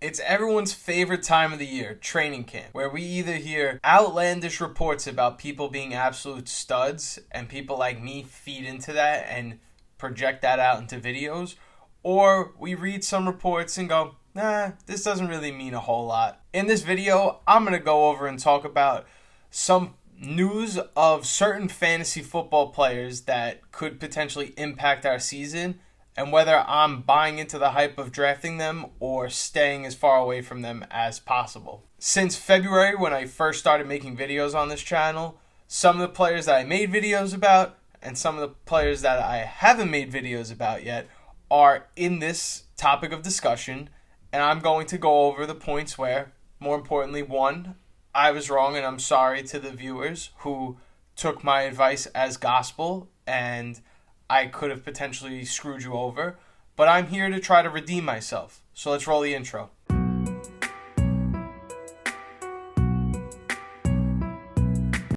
It's everyone's favorite time of the year, training camp, where we either hear outlandish reports about people being absolute studs and people like me feed into that and project that out into videos, or we read some reports and go, nah, this doesn't really mean a whole lot. In this video, I'm going to go over and talk about some news of certain fantasy football players that could potentially impact our season and whether I'm buying into the hype of drafting them or staying as far away from them as possible. Since February, when I first started making videos on this channel, some of the players that I made videos about and some of the players that I haven't made videos about yet are in this topic of discussion, and I'm going to go over the points where, more importantly, one, I was wrong and I'm sorry to the viewers who took my advice as gospel and I could have potentially screwed you over, but I'm here to try to redeem myself. So let's roll the intro.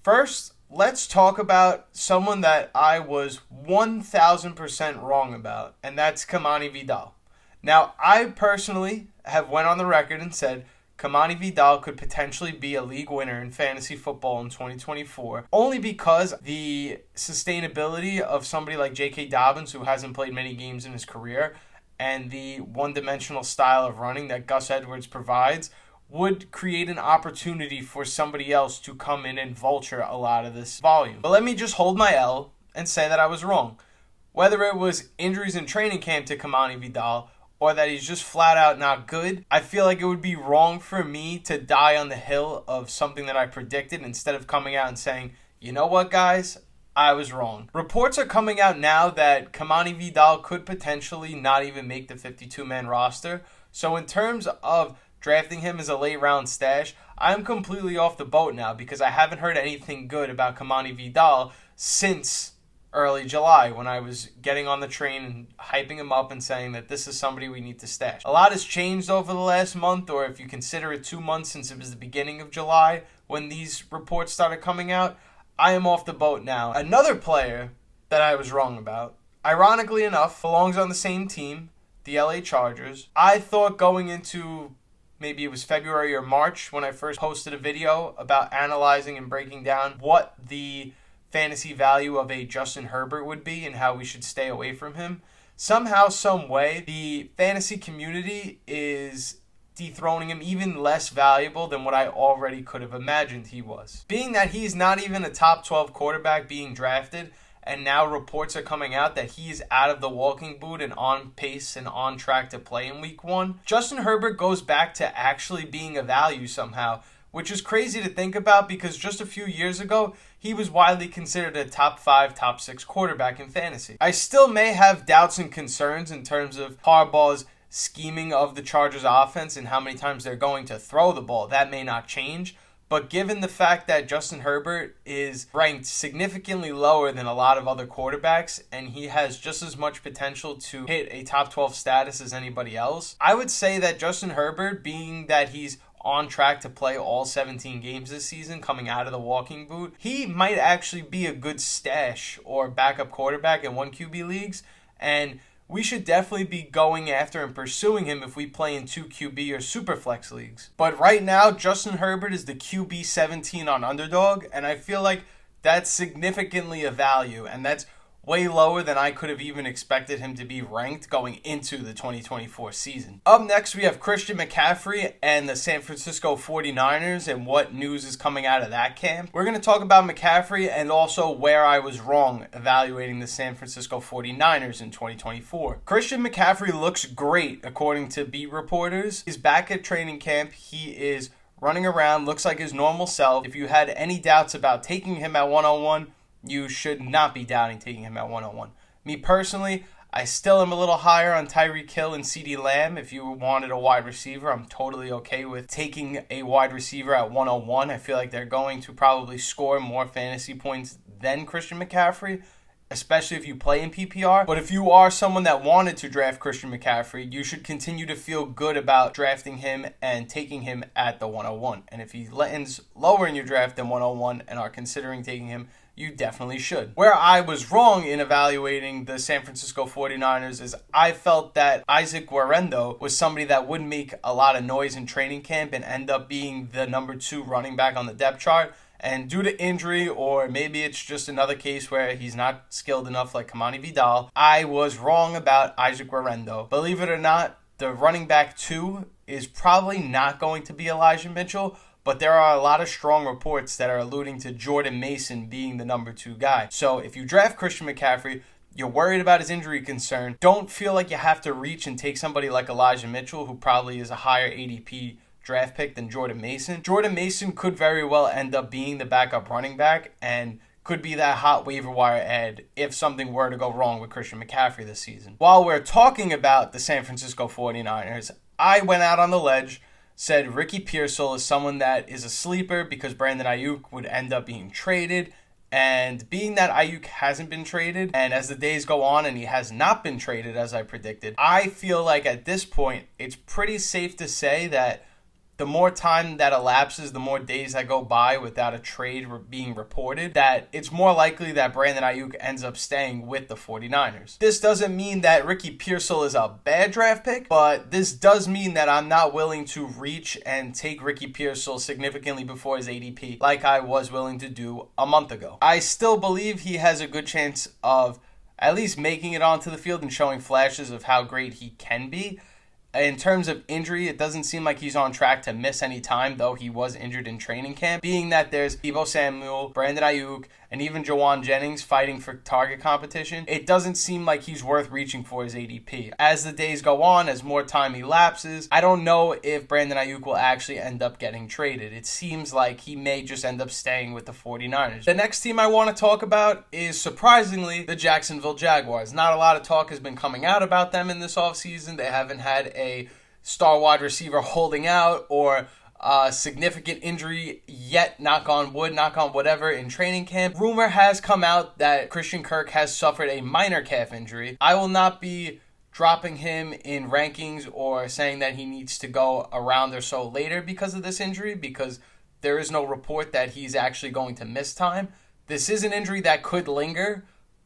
First, let's talk about someone that I was 1,000% wrong about, and that's Kimani Vidal. Now, I personally have went on the record and said Kimani Vidal could potentially be a league winner in fantasy football in 2024, only because the sustainability of somebody like J.K. Dobbins, who hasn't played many games in his career, and the one-dimensional style of running that Gus Edwards provides would create an opportunity for somebody else to come in and vulture a lot of this volume. But let me just hold my L and say that I was wrong. Whether it was injuries in training camp to Kimani Vidal or that he's just flat out not good, I feel like it would be wrong for me to die on the hill of something that I predicted instead of coming out and saying, you know what, guys, I was wrong. Reports are coming out now that Kimani Vidal could potentially not even make the 52-man roster. So in terms of drafting him as a late round stash, I'm completely off the boat now because I haven't heard anything good about Kimani Vidal since early July when I was getting on the train and hyping him up and saying that this is somebody we need to stash. A lot has changed over the last month, or if you consider it 2 months since it was the beginning of July when these reports started coming out. I am off the boat now. Another player that I was wrong about, ironically enough, belongs on the same team, the LA Chargers. I thought going into maybe it was February or March when I first posted a video about analyzing and breaking down what the fantasy value of a Justin Herbert would be and how we should stay away from him. Somehow, some way, the fantasy community is dethroning him even less valuable than what I already could have imagined he was. Being that he's not even a top 12 quarterback being drafted, and now reports are coming out that he's out of the walking boot and on pace and on track to play in week 1, Justin Herbert goes back to actually being a value somehow, which is crazy to think about because just a few years ago, he was widely considered a top 5, top 6 quarterback in fantasy. I still may have doubts and concerns in terms of Harbaugh's scheming of the Chargers offense and how many times they're going to throw the ball. That may not change. But given the fact that Justin Herbert is ranked significantly lower than a lot of other quarterbacks and he has just as much potential to hit a top 12 status as anybody else, I would say that Justin Herbert, being that he's on track to play all 17 games this season coming out of the walking boot, he might actually be a good stash or backup quarterback in 1 QB leagues, and we should definitely be going after and pursuing him if we play in 2 QB or Superflex leagues. But right now, Justin Herbert is the QB 17 on Underdog, and I feel like that's significantly a value, and that's way lower than I could have even expected him to be ranked going into the 2024 season. Up next, we have Christian McCaffrey and the San Francisco 49ers and what news is coming out of that camp. We're going to talk about McCaffrey and also where I was wrong evaluating the San Francisco 49ers in 2024. Christian McCaffrey looks great according to beat reporters. He's back at training camp. He is running around, looks like his normal self. If you had any doubts about taking him at 101, you should not be doubting taking him at 101. Me personally, I still am a little higher on Tyreek Hill and CeeDee Lamb. If you wanted a wide receiver, I'm totally okay with taking a wide receiver at 101. I feel like they're going to probably score more fantasy points than Christian McCaffrey, especially if you play in PPR. But if you are someone that wanted to draft Christian McCaffrey, you should continue to feel good about drafting him and taking him at the 101. And if he lands lower in your draft than 101 and are considering taking him, you definitely should. Where I was wrong in evaluating the San Francisco 49ers is I felt that Isaac Guerendo was somebody that would make a lot of noise in training camp and end up being the number 2 running back on the depth chart. And due to injury, or maybe it's just another case where he's not skilled enough like Kimani Vidal, I was wrong about Isaac Guerendo. Believe it or not, the running back 2 is probably not going to be Elijah Mitchell, but there are a lot of strong reports that are alluding to Jordan Mason being the number 2 guy. So if you draft Christian McCaffrey, you're worried about his injury concern, don't feel like you have to reach and take somebody like Elijah Mitchell, who probably is a higher ADP draft pick than Jordan Mason. Jordan Mason could very well end up being the backup running back and could be that hot waiver wire ad if something were to go wrong with Christian McCaffrey this season. While we're talking about the San Francisco 49ers, I went out on the ledge, said Ricky Pearsall is someone that is a sleeper because Brandon Aiyuk would end up being traded. And being that Aiyuk hasn't been traded, and as the days go on and he has not been traded as I predicted, I feel like at this point it's pretty safe to say that the more time that elapses, the more days that go by without a trade being reported, that it's more likely that Brandon Aiyuk ends up staying with the 49ers. This doesn't mean that Ricky Pearsall is a bad draft pick, but this does mean that I'm not willing to reach and take Ricky Pearsall significantly before his ADP like I was willing to do a month ago. I still believe he has a good chance of at least making it onto the field and showing flashes of how great he can be. In terms of injury, it doesn't seem like he's on track to miss any time, though he was injured in training camp. Being that there's Deebo Samuel, Brandon Aiyuk, and even Jawan Jennings fighting for target competition, it doesn't seem like he's worth reaching for his ADP. As the days go on, as more time elapses, I don't know if Brandon Aiyuk will actually end up getting traded. It seems like he may just end up staying with the 49ers. The next team I want to talk about is, surprisingly, the Jacksonville Jaguars. Not a lot of talk has been coming out about them in this offseason. They haven't had a star wide receiver holding out or significant injury yet, knock on wood, knock on whatever, in training camp. Rumor has come out that Christian Kirk has suffered a minor calf injury. I will not be dropping him in rankings or saying that he needs to go a round or so later because of this injury, because there is no report that he's actually going to miss time. This is an injury that could linger,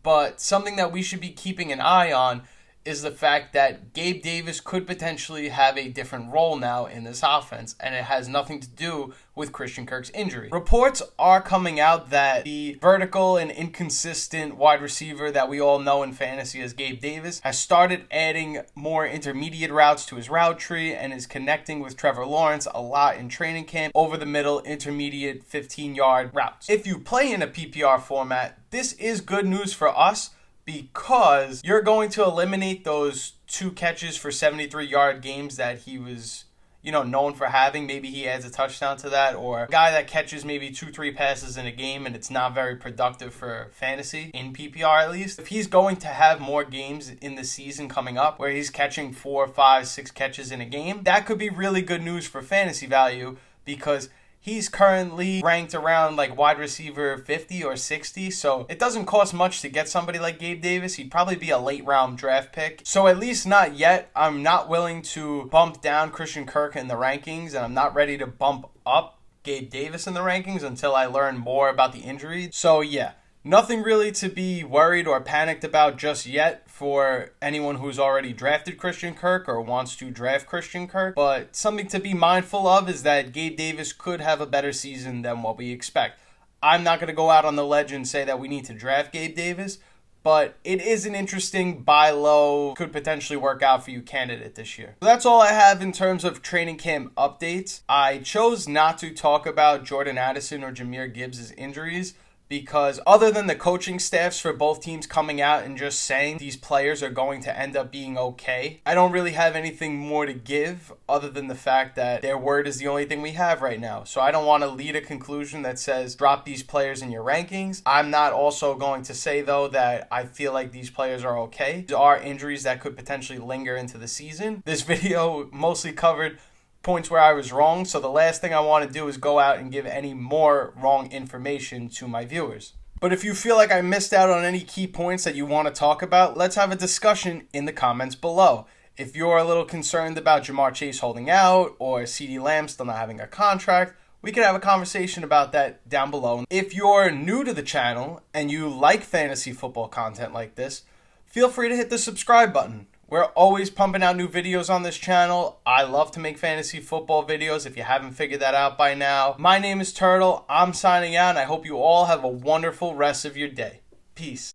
but something that we should be keeping an eye on is the fact that Gabe Davis could potentially have a different role now in this offense, and it has nothing to do with Christian Kirk's injury. Reports are coming out that the vertical and inconsistent wide receiver that we all know in fantasy as Gabe Davis has started adding more intermediate routes to his route tree and is connecting with Trevor Lawrence a lot in training camp over the middle intermediate 15-yard routes. If you play in a PPR format, this is good news for us, because you're going to eliminate those 2 catches for 73-yard games that he was, known for having. Maybe he adds a touchdown to that, or a guy that catches maybe 2-3 passes in a game and it's not very productive for fantasy, in PPR at least. If he's going to have more games in the season coming up where he's catching 4, 5, 6 catches in a game, that could be really good news for fantasy value, because he's currently ranked around like wide receiver 50 or 60, so it doesn't cost much to get somebody like Gabe Davis. He'd probably be a late round draft pick. So at least not yet. I'm not willing to bump down Christian Kirk in the rankings, and I'm not ready to bump up Gabe Davis in the rankings until I learn more about the injury. So yeah, nothing really to be worried or panicked about just yet for anyone who's already drafted Christian Kirk or wants to draft Christian Kirk. But something to be mindful of is that Gabe Davis could have a better season than what we expect. I'm not going to go out on the ledge and say that we need to draft Gabe Davis, but it is an interesting buy low, could potentially work out for you candidate this year. So that's all I have in terms of training camp updates. I chose not to talk about Jordan Addison or Jahmyr Gibbs' injuries, because other than the coaching staffs for both teams coming out and just saying these players are going to end up being okay, I don't really have anything more to give other than the fact that their word is the only thing we have right now. So I don't want to lead a conclusion that says drop these players in your rankings. I'm not also going to say, though, that I feel like these players are okay. There are injuries that could potentially linger into the season. This video mostly covered points where I was wrong, so the last thing I want to do is go out and give any more wrong information to my viewers. But if you feel like I missed out on any key points that you want to talk about, let's have a discussion in the comments below. If you're a little concerned about Jamar Chase holding out or CeeDee Lamb still not having a contract, we could have a conversation about that down below. If you're new to the channel and you like fantasy football content like this, feel free to hit the subscribe button. We're always pumping out new videos on this channel. I love to make fantasy football videos if you haven't figured that out by now. My name is Turtle. I'm signing out, and I hope you all have a wonderful rest of your day. Peace.